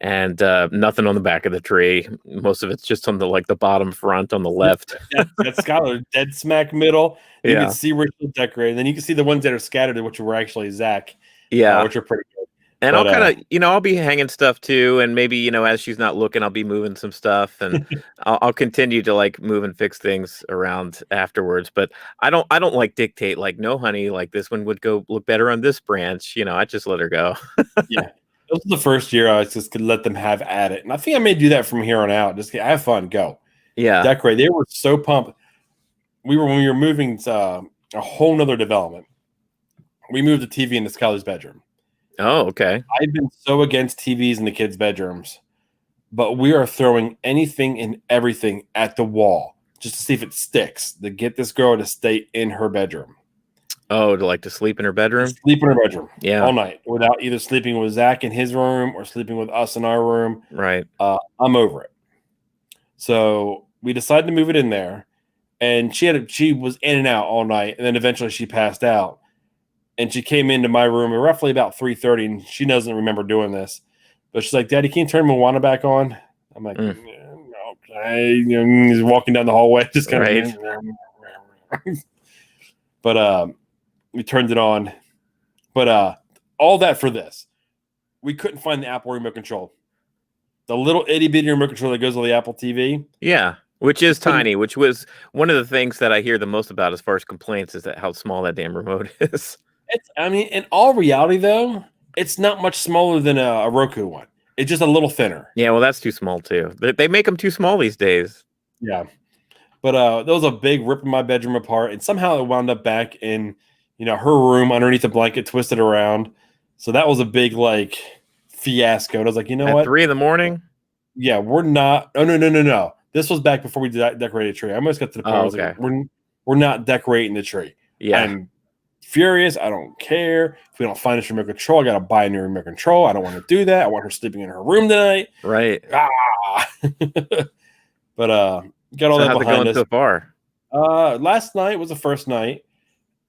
Speaker 2: And nothing on the back of the tree. Most of it's just on the bottom front on the left.
Speaker 1: That's Skylar, dead smack middle. You can see where she'll decorate. And then you can see the ones that are scattered, which were actually Zach.
Speaker 2: Yeah.
Speaker 1: Which are pretty good.
Speaker 2: And I'll kind of, I'll be hanging stuff too. And maybe, as she's not looking, I'll be moving some stuff and I'll continue to move and fix things around afterwards. But I don't dictate no, honey, this one would go look better on this branch. I just let her go.
Speaker 1: Yeah. This was the first year I was just going to let them have at it. And I think I may do that from here on out. Just have fun, go.
Speaker 2: Yeah.
Speaker 1: Decorate. They were so pumped. When we were moving to a whole nother development, we moved the TV into Skylar's bedroom.
Speaker 2: Oh, okay.
Speaker 1: I've been so against TVs in the kids' bedrooms, but we are throwing anything and everything at the wall just to see if it sticks to get this girl to stay in her bedroom.
Speaker 2: Oh, to sleep in her bedroom?
Speaker 1: Sleep in her bedroom.
Speaker 2: Yeah.
Speaker 1: All night without either sleeping with Zach in his room or sleeping with us in our room.
Speaker 2: Right.
Speaker 1: I'm over it. So we decided to move it in there, and she was in and out all night, and then eventually she passed out. And she came into my room at roughly about 3:30, and she doesn't remember doing this. But she's like, Daddy, can you turn Moana back on? I'm like, okay. He's walking down the hallway, just kind of. But we turned it on. But all that for this. We couldn't find the Apple remote control. The little itty-bitty remote control that goes on the Apple TV.
Speaker 2: Yeah, which is tiny, which was one of the things that I hear the most about as far as complaints is that how small that damn remote is.
Speaker 1: In all reality, though, it's not much smaller than a Roku one. It's just a little thinner.
Speaker 2: Yeah, well, that's too small, too. They make them too small these days.
Speaker 1: Yeah. But that was a big ripping my bedroom apart. And somehow it wound up back in, her room underneath the blanket, twisted around. So that was a big, fiasco. And I was like,
Speaker 2: At
Speaker 1: what?
Speaker 2: 3 a.m?
Speaker 1: Yeah, we're not. Oh, no. This was back before we decorated a tree. I almost got to the point where I was like, we're not decorating the tree.
Speaker 2: Yeah.
Speaker 1: I'm furious. I don't care. If we don't find this remote control, I got to buy a new remote control. I don't want to do that. I want her sleeping in her room tonight.
Speaker 2: Right.
Speaker 1: But got all that behind us.
Speaker 2: So far?
Speaker 1: Last night was the first night,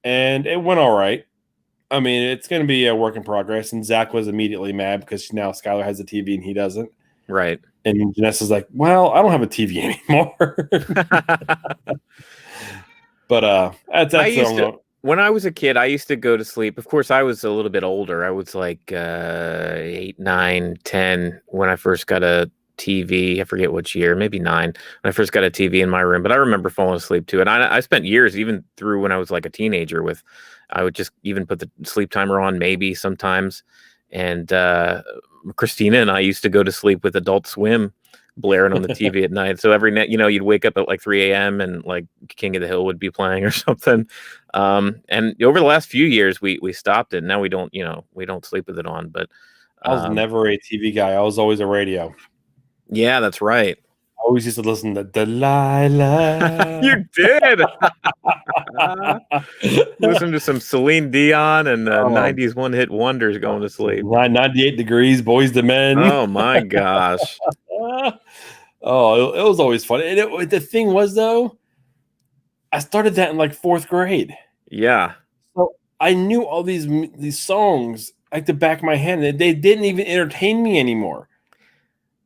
Speaker 1: and it went all right. I mean, it's going to be a work in progress. And Zach was immediately mad because now Skylar has a TV and he doesn't.
Speaker 2: Right.
Speaker 1: And Janessa's like, well, I don't have a TV anymore. But that's
Speaker 2: when I was a kid, I used to go to sleep. Of course, I was a little bit older. I was like 8, 9, 10 when I first got a TV. I forget which year, maybe 9 when I first got a TV in my room. But I remember falling asleep too. And I spent years, even through when I was like a teenager, I would just even put the sleep timer on, maybe sometimes. And Christina and I used to go to sleep with Adult Swim blaring on the TV at night. So every night, you'd wake up at like 3 a.m. and like King of the Hill would be playing or something. And over the last few years, we stopped it. Now we don't sleep with it on. But
Speaker 1: I was never a TV guy. I was always a radio.
Speaker 2: Yeah, that's right.
Speaker 1: I always used to listen to Delilah.
Speaker 2: You did. Listen to some Celine Dion and 90s one-hit wonders going to sleep.
Speaker 1: 98 Degrees, Boys to Men.
Speaker 2: Oh, my gosh.
Speaker 1: It was always fun. And the thing was, though, I started that in like 4th grade.
Speaker 2: Yeah.
Speaker 1: So I knew all these songs like the back of my hand. And they didn't even entertain me anymore.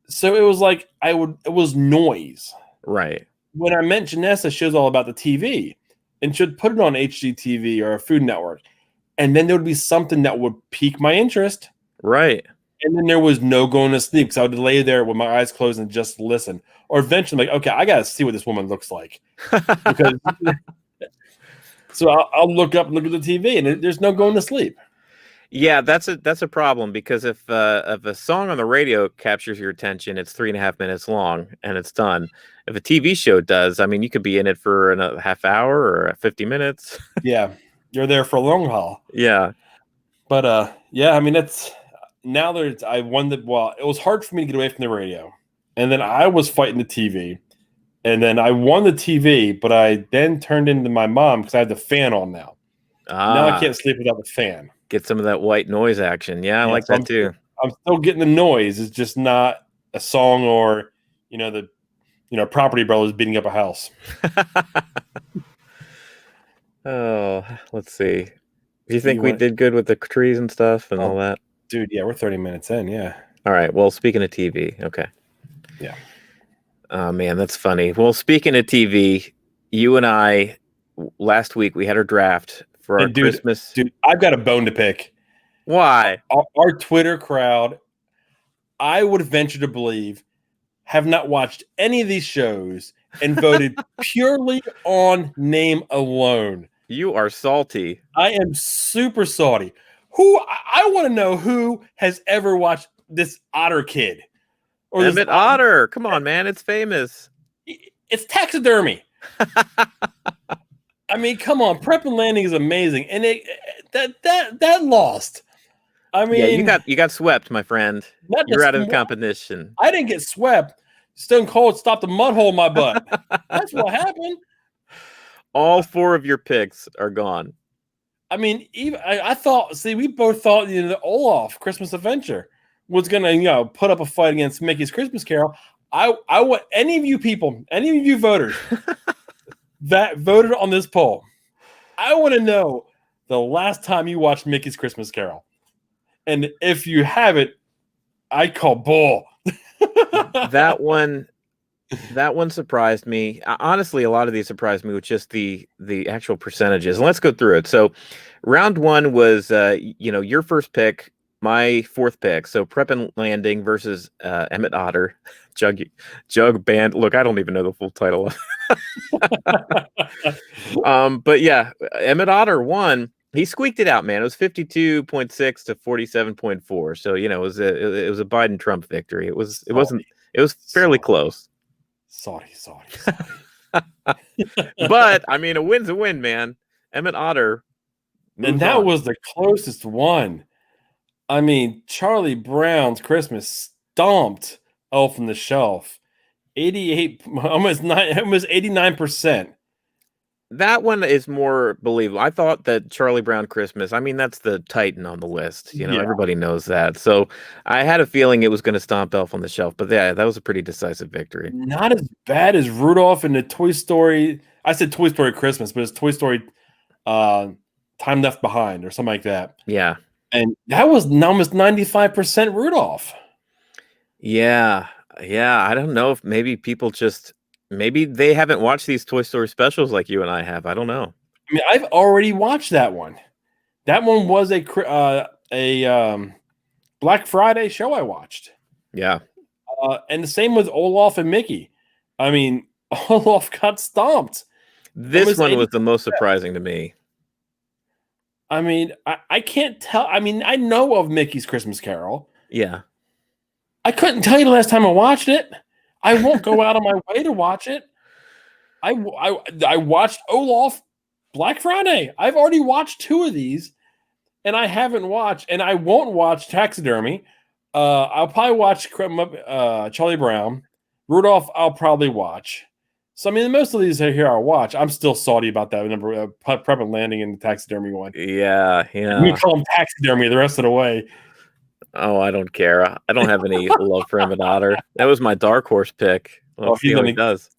Speaker 1: So it was like it was noise.
Speaker 2: Right.
Speaker 1: When I met Janessa, she was all about the TV. And she'd put it on HGTV or a Food Network. And then there would be something that would pique my interest.
Speaker 2: Right.
Speaker 1: And then there was no going to sleep because I would lay there with my eyes closed and just listen. Or eventually, like, okay, I got to see what this woman looks like. So I'll look at the TV and there's no going to sleep.
Speaker 2: Yeah, that's a problem because if a song on the radio captures your attention, it's 3.5 minutes long and it's done. If a TV show does, I mean, you could be in it for a half hour or 50 minutes.
Speaker 1: Yeah, you're there for a long haul.
Speaker 2: Yeah,
Speaker 1: but yeah, I mean, I won it was hard for me to get away from the radio, and then I was fighting the TV, and then I won the TV, but I then turned into my mom because I had the fan on now. Now I can't sleep without the fan.
Speaker 2: Get some of that white noise action. Yeah, I like that too.
Speaker 1: I'm still getting the noise. It's just not a song or, Property Brothers beating up a house.
Speaker 2: Oh, let's see. Do you think we did good with the trees and stuff and all that?
Speaker 1: Dude, yeah, we're 30 minutes in, yeah.
Speaker 2: All right, well, speaking of TV, okay.
Speaker 1: Yeah.
Speaker 2: Oh, man, that's funny. Well, speaking of TV, you and I, last week, we had our draft for our Christmas.
Speaker 1: Dude, I've got a bone to pick.
Speaker 2: Why?
Speaker 1: Our Twitter crowd, I would venture to believe, have not watched any of these shows and voted purely on name alone.
Speaker 2: You are salty.
Speaker 1: I am super salty. I want to know who has ever watched this Otter Kid.
Speaker 2: Or Emmett Otter. Come on, man. It's famous.
Speaker 1: It's taxidermy. I mean, come on. Prep and Landing is amazing. And that lost. I mean,
Speaker 2: yeah, you got swept, my friend. You're out of the competition.
Speaker 1: I didn't get swept. Stone Cold stopped a mud hole in my butt. That's what happened.
Speaker 2: All 4 of your picks are gone.
Speaker 1: I mean, even I thought. See, we both thought the Olaf Christmas Adventure was gonna put up a fight against Mickey's Christmas Carol. I want any of you people, any of you voters that voted on this poll. I want to know the last time you watched Mickey's Christmas Carol, and if you haven't, I call bull.
Speaker 2: That one surprised me. Honestly, a lot of these surprised me with just the actual percentages. And let's go through it. So round 1 was, your first pick, my 4th pick. So Prep and Landing versus Emmett Otter. Jug Band. Look, I don't even know the full title. But yeah, Emmett Otter won. He squeaked it out, man. It was 52.6 to 47.4. So, it was a Biden-Trump victory. It was fairly close.
Speaker 1: Sorry.
Speaker 2: But I mean, a win's a win, man. Emmett Otter.
Speaker 1: And that was the closest one. I mean, Charlie Brown's Christmas stomped Elf on the Shelf. almost 89%.
Speaker 2: That one is more believable. I thought that Charlie Brown Christmas, I mean, that's the Titan on the list. Everybody knows that. So I had a feeling it was going to stomp Elf on the Shelf. But yeah, that was a pretty decisive victory.
Speaker 1: Not as bad as Rudolph and the Toy Story. I said Toy Story Christmas, but it's Toy Story Time Left Behind or something like that.
Speaker 2: Yeah.
Speaker 1: And that was almost 95% Rudolph.
Speaker 2: Yeah. I don't know if maybe people maybe they haven't watched these Toy Story specials like you and I have. I don't know.
Speaker 1: I mean, I've already watched that one. That one was a Black Friday show I watched.
Speaker 2: Yeah.
Speaker 1: And the same with Olaf and Mickey. I mean, Olaf got stomped.
Speaker 2: This one was the most surprising to me.
Speaker 1: I mean, I can't tell. I mean, I know of Mickey's Christmas Carol.
Speaker 2: Yeah.
Speaker 1: I couldn't tell you the last time I watched it. I won't go out of my way to watch it. I watched Olaf Black Friday. I've already watched 2 of these, and I haven't watched, and I won't watch Taxidermy. I'll probably watch Charlie Brown. Rudolph, I'll probably watch. So, I mean, most of these here I'll watch. I'm still salty about that number, Prep and Landing and the Taxidermy one.
Speaker 2: Yeah.
Speaker 1: We call them Taxidermy the rest of the way.
Speaker 2: Oh, I don't care. I don't have any love for him at Otter. That was my dark horse pick. Let's see how he does.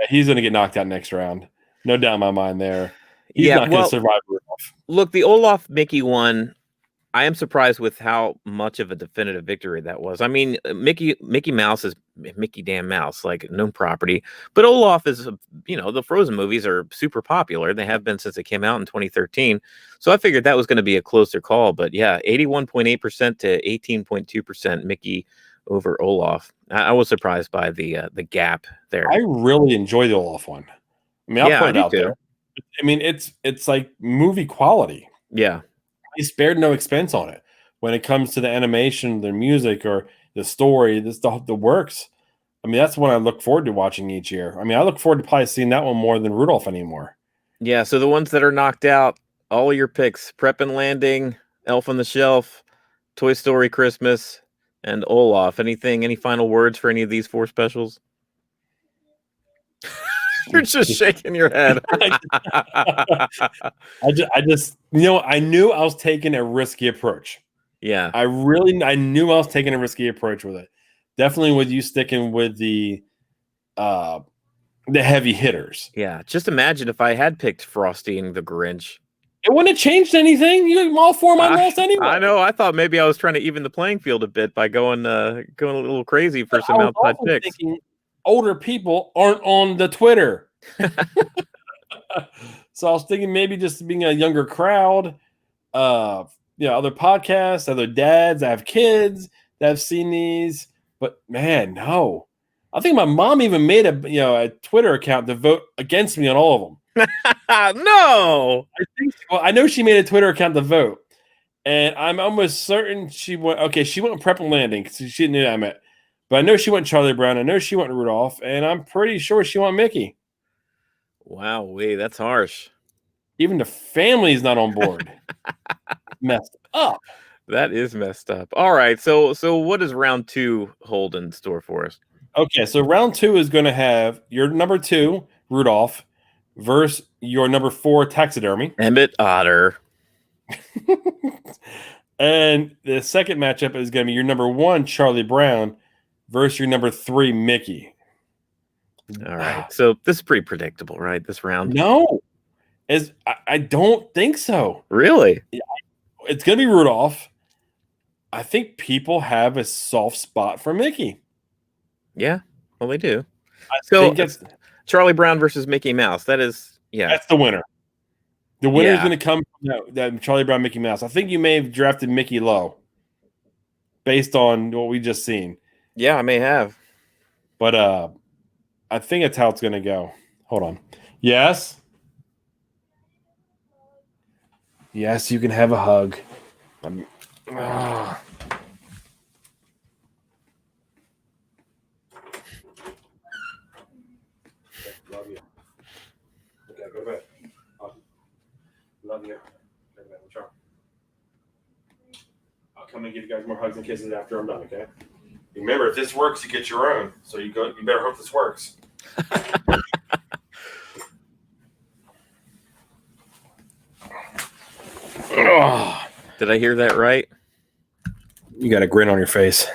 Speaker 1: He's going to get knocked out next round. No doubt in my mind there. He's not going to survive Rudolph.
Speaker 2: Look, the Olaf Mickey one, I am surprised with how much of a definitive victory that was. I mean, Mickey Mouse is Mickey damn Mouse, like known property. But Olaf is, the Frozen movies are super popular. They have been since it came out in 2013. So I figured that was going to be a closer call. But yeah, 81.8% to 18.2% Mickey over Olaf. I was surprised by the gap there.
Speaker 1: I really enjoy the Olaf one. I mean, I'll put it out there. I mean, it's like movie quality.
Speaker 2: Yeah.
Speaker 1: He spared no expense on it when it comes to the animation, the music, or the story. The works. I mean, that's one I look forward to watching each year. I mean, I look forward to probably seeing that one more than Rudolph anymore.
Speaker 2: Yeah. So the ones that are knocked out, all of your picks: Prep and Landing, Elf on the Shelf, Toy Story Christmas, and Olaf. Any final words for any of these 4 specials? You're just shaking your head.
Speaker 1: I just I knew I was taking a risky approach.
Speaker 2: Yeah.
Speaker 1: I knew I was taking a risky approach with it. Definitely with you sticking with the heavy hitters.
Speaker 2: Yeah. Just imagine if I had picked Frosty and the Grinch.
Speaker 1: It wouldn't have changed anything. You all 4 my lost anyway.
Speaker 2: I know. I thought maybe I was trying to even the playing field a bit by going a little crazy for some outside picks.
Speaker 1: Older people aren't on the Twitter. So I was thinking maybe just being a younger crowd, other podcasts, other dads that have kids that have seen these. But man, no. I think my mom even made a Twitter account to vote against me on all of them.
Speaker 2: No.
Speaker 1: I know she made a Twitter account to vote. And I'm almost certain she went with Prep and Landing because she knew I meant. But I know she went Charlie Brown. I know she went Rudolph. And I'm pretty sure she went Mickey.
Speaker 2: Wow, that's harsh.
Speaker 1: Even the family's not on board. Messed up.
Speaker 2: That is messed up. All right, so what does round 2 hold in store for us?
Speaker 1: Okay, so round 2 is going to have your number 2, Rudolph, versus your number 4, Taxidermy.
Speaker 2: Emmett Otter.
Speaker 1: And the second matchup is going to be your number 1, Charlie Brown, versus your number 3, Mickey.
Speaker 2: All right. So this is pretty predictable, right? This round?
Speaker 1: No. I don't think so.
Speaker 2: Really?
Speaker 1: It's going to be Rudolph. I think people have a soft spot for Mickey.
Speaker 2: Yeah. Well, they do.
Speaker 1: I think it's
Speaker 2: Charlie Brown versus Mickey Mouse. That is, yeah.
Speaker 1: That's the winner. The winner is going to come from that Charlie Brown, Mickey Mouse. I think you may have drafted Mickey low based on what we just seen.
Speaker 2: Yeah, I may have.
Speaker 1: But I think that's how it's going to go. Hold on. Yes. Yes, you can have a hug.
Speaker 3: Love you. Okay, go to bed. Love you. Go to bed. I'll come and give you guys more hugs and kisses after I'm done, okay? Remember, if this works, you get your own. So you better hope this works.
Speaker 2: Did I hear that right?
Speaker 1: You got a grin on your face.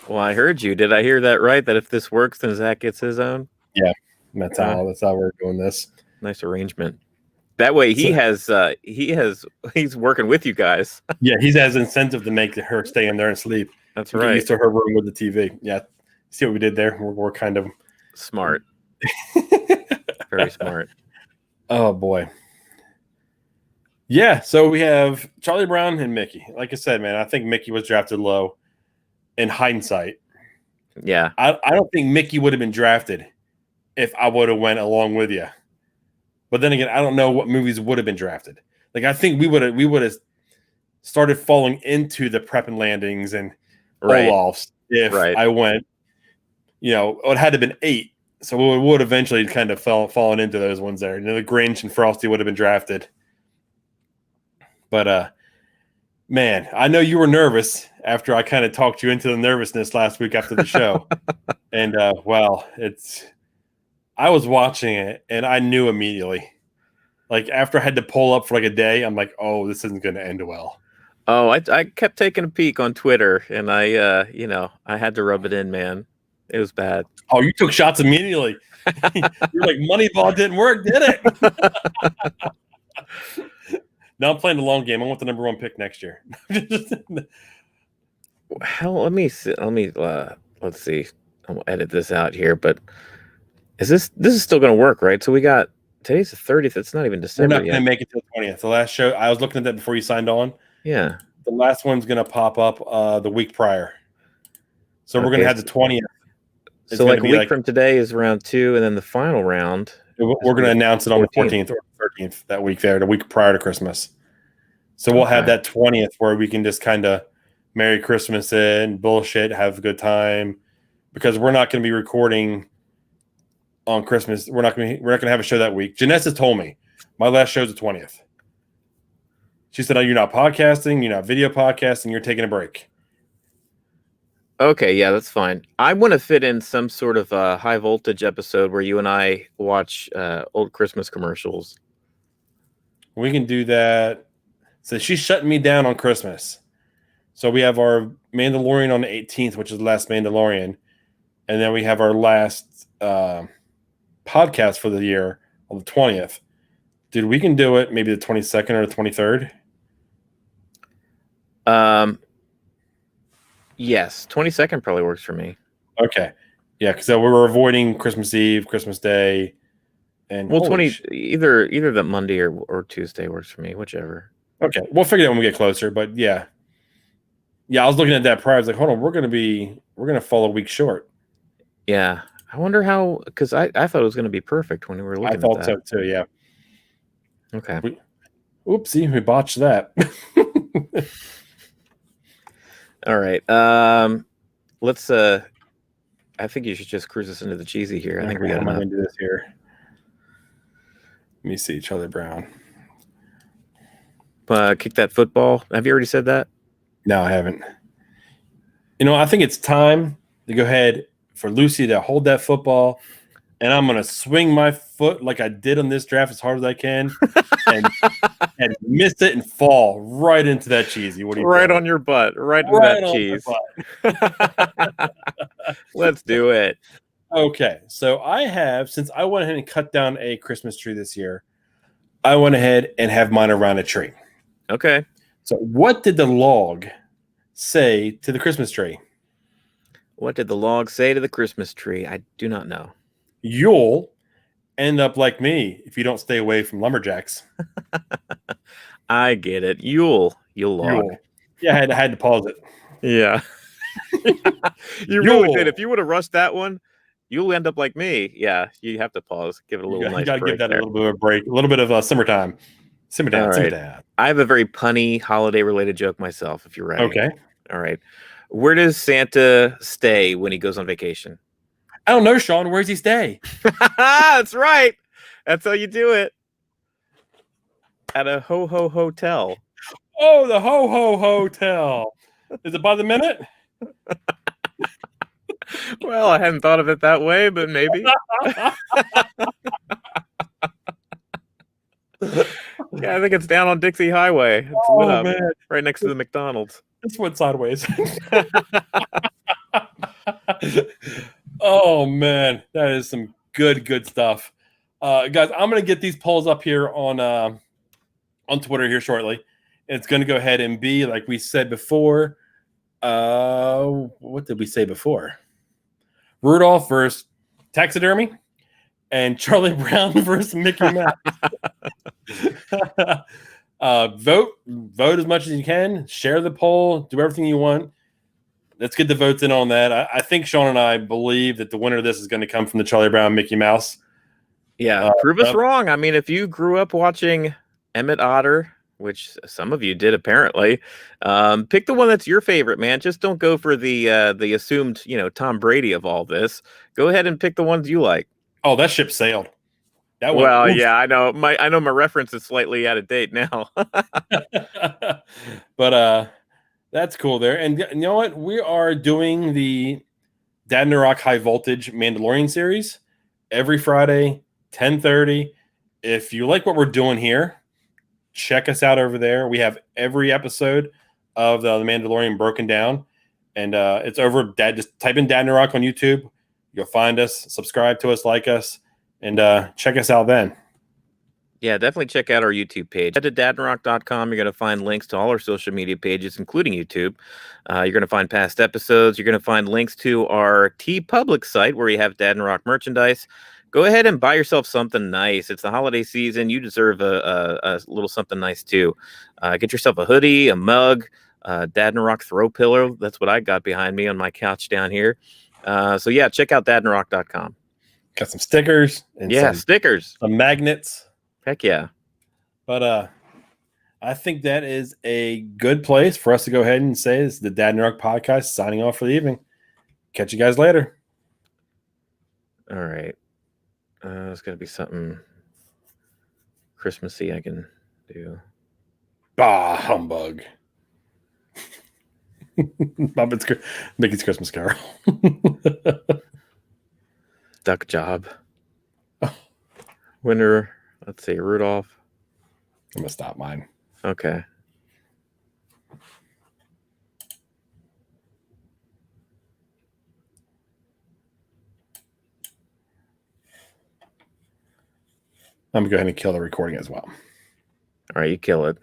Speaker 2: Well, I heard you. Did I hear that right? That if this works, then Zach gets his own?
Speaker 1: Yeah, that's how we're doing this.
Speaker 2: Nice arrangement. That way he's working with you guys.
Speaker 1: Yeah, he has incentive to make her stay in there and sleep.
Speaker 2: That's
Speaker 1: Get
Speaker 2: right.
Speaker 1: used to her room with the TV. Yeah. See what we did there? We're kind of
Speaker 2: smart. Very smart.
Speaker 1: Oh boy. Yeah, so we have Charlie Brown and Mickey. Like I said, man, I think Mickey was drafted low in hindsight.
Speaker 2: Yeah.
Speaker 1: I don't think Mickey would have been drafted if I would have went along with you. But then again, I don't know what movies would have been drafted. Like I think we would have started falling into the Prep and Landings and Olafs if I went, it had to have been 8. So we would eventually kind of fallen into those ones there. The Grinch and Frosty would have been drafted. But man, I know you were nervous after I kind of talked you into the nervousness last week after the show. And I was watching it and I knew immediately. Like after I had to pull up for like a day, I'm like, oh, this isn't going to end well.
Speaker 2: Oh, I kept taking a peek on Twitter and I had to rub it in, man. It was bad.
Speaker 1: Oh, you took shots immediately. You're like, Moneyball didn't work, did it? Now I'm playing the long game. I want the number 1 pick next year.
Speaker 2: Hell, let me see. Let's see. I'll edit this out here, but this is still going to work, right? So we got today's the 30th. It's not even December.
Speaker 1: We're not going to make it to the 20th. The last show, I was looking at that before you signed on.
Speaker 2: Yeah.
Speaker 1: The last one's going to pop up the week prior. So we're going to have the 20th.
Speaker 2: So like a week from today is round 2, and then the final round.
Speaker 1: We're going to announce it on the 14th or 13th that week there, the week prior to Christmas. So we'll have that 20th where we can just kind of Merry Christmas in, bullshit, have a good time, because we're not going to be recording on Christmas. We're not going to have a show that week. Janessa told me my last show's the 20th. She said, "Oh, you're not podcasting, you're not video podcasting, you're taking a break."
Speaker 2: Okay, yeah, that's fine. I want to fit in some sort of high voltage episode where you and I watch old Christmas commercials.
Speaker 1: We can do that. So she's shutting me down on Christmas. So we have our Mandalorian on the 18th, which is the last Mandalorian. And then we have our last podcast for the year on the 20th. Dude, we can do it maybe the 22nd or the 23rd.
Speaker 2: Yes, 22nd probably works for me.
Speaker 1: Okay. Yeah, because we're avoiding Christmas Eve, Christmas Day, and
Speaker 2: either that Monday or Tuesday works for me, whichever.
Speaker 1: Okay, we'll figure it out when we get closer. But yeah, I was looking at that prior. I was like, hold on, we're gonna fall a week short.
Speaker 2: Yeah, I wonder how, because I thought it was going to be perfect when we were looking.
Speaker 1: I thought so too. Yeah.
Speaker 2: Okay.
Speaker 1: Oopsie, we botched that.
Speaker 2: All right. Let's. I think you should just cruise us into the cheesy here. I think we got enough.
Speaker 1: I'm going to do this here. Let me see, Charlie Brown.
Speaker 2: Kick that football. Have you already said that?
Speaker 1: No, I haven't. I think it's time to go ahead for Lucy to hold that football, and I'm going to swing my foot like I did on this draft as hard as I can, and miss it and fall right into that cheesy. What do you
Speaker 2: right
Speaker 1: think?
Speaker 2: On your butt, right into that cheese. Let's do it.
Speaker 1: Okay, so I have, since I went ahead and cut down a Christmas tree this year, I went ahead and have mine around a tree.
Speaker 2: Okay.
Speaker 1: So what did the log say to the Christmas tree?
Speaker 2: What did the log say to the Christmas tree? I do not know.
Speaker 1: You'll end up like me if you don't stay away from lumberjacks.
Speaker 2: I get it. You'll log.
Speaker 1: Yeah, I had to pause it.
Speaker 2: Yeah. You really did. If you would have rushed that one, you'll end up like me. Yeah, you have to pause. Give it a little
Speaker 1: You got to give that a little bit of a break. A little bit of summertime. Simmer down,
Speaker 2: right.
Speaker 1: Simmer down.
Speaker 2: I have a very punny holiday-related joke myself, if you're ready.
Speaker 1: Okay.
Speaker 2: All right. Where does Santa stay when he goes on vacation?
Speaker 1: I don't know, Sean. Where's he stay?
Speaker 2: That's right. That's how you do it. At a ho-ho hotel.
Speaker 1: Oh, the ho-ho hotel. Is it by the minute?
Speaker 2: Well, I hadn't thought of it that way, but maybe. Yeah, I think it's down on Dixie Highway. It's lit up, man. Right next to the McDonald's.
Speaker 1: This went sideways. Oh, man. That is some good stuff. Guys, I'm going to get these polls up here on Twitter here shortly. It's going to go ahead and be, like we said before, what did we say before? Rudolph versus taxidermy and Charlie Brown versus Mickey Mouse. Vote as much as you can. Share the poll. Do everything you want. Let's get the votes in on that. I think Sean and I believe that the winner of this is going to come from the Charlie Brown Mickey Mouse.
Speaker 2: Yeah, prove us wrong. I mean, if you grew up watching Emmett Otter, which some of you did apparently, pick the one that's your favorite, man. Just don't go for the assumed, Tom Brady of all this. Go ahead and pick the ones you like.
Speaker 1: Oh, that ship sailed. That one.
Speaker 2: Well, yeah, I know. My reference is slightly out of date now.
Speaker 1: But that's cool there. And you know what? We are doing the Dadnarok High Voltage Mandalorian series every Friday, 10:30. If you like what we're doing here, check us out over there. We have every episode of the Mandalorian broken down, and it's over. Just type in Dadnarok on YouTube. You'll find us. Subscribe to us, like us, and check us out then.
Speaker 2: Yeah, definitely check out our YouTube page. Head to dadnarok.com. You're going to find links to all our social media pages, including YouTube. You're going to find past episodes. You're going to find links to our TeePublic site where you have Dadnarok merchandise. Go ahead and buy yourself something nice. It's the holiday season. You deserve a little something nice too. Get yourself a hoodie, a mug, Dadnarok throw pillow. That's what I got behind me on my couch down here. So yeah, check out dadnarok.com.
Speaker 1: Got some stickers. And
Speaker 2: stickers.
Speaker 1: Some magnets.
Speaker 2: Heck yeah.
Speaker 1: But I think that is a good place for us to go ahead and say this is the Dadnarok Podcast signing off for the evening. Catch you guys later.
Speaker 2: All right. It's going to be something Christmassy I can do.
Speaker 1: Bah, humbug. Mickey's Christmas Carol.
Speaker 2: Duck job. Winner. Let's see, Rudolph.
Speaker 1: I'm going to stop mine.
Speaker 2: Okay.
Speaker 1: I'm going to go ahead and kill the recording as well.
Speaker 2: All right, you kill it.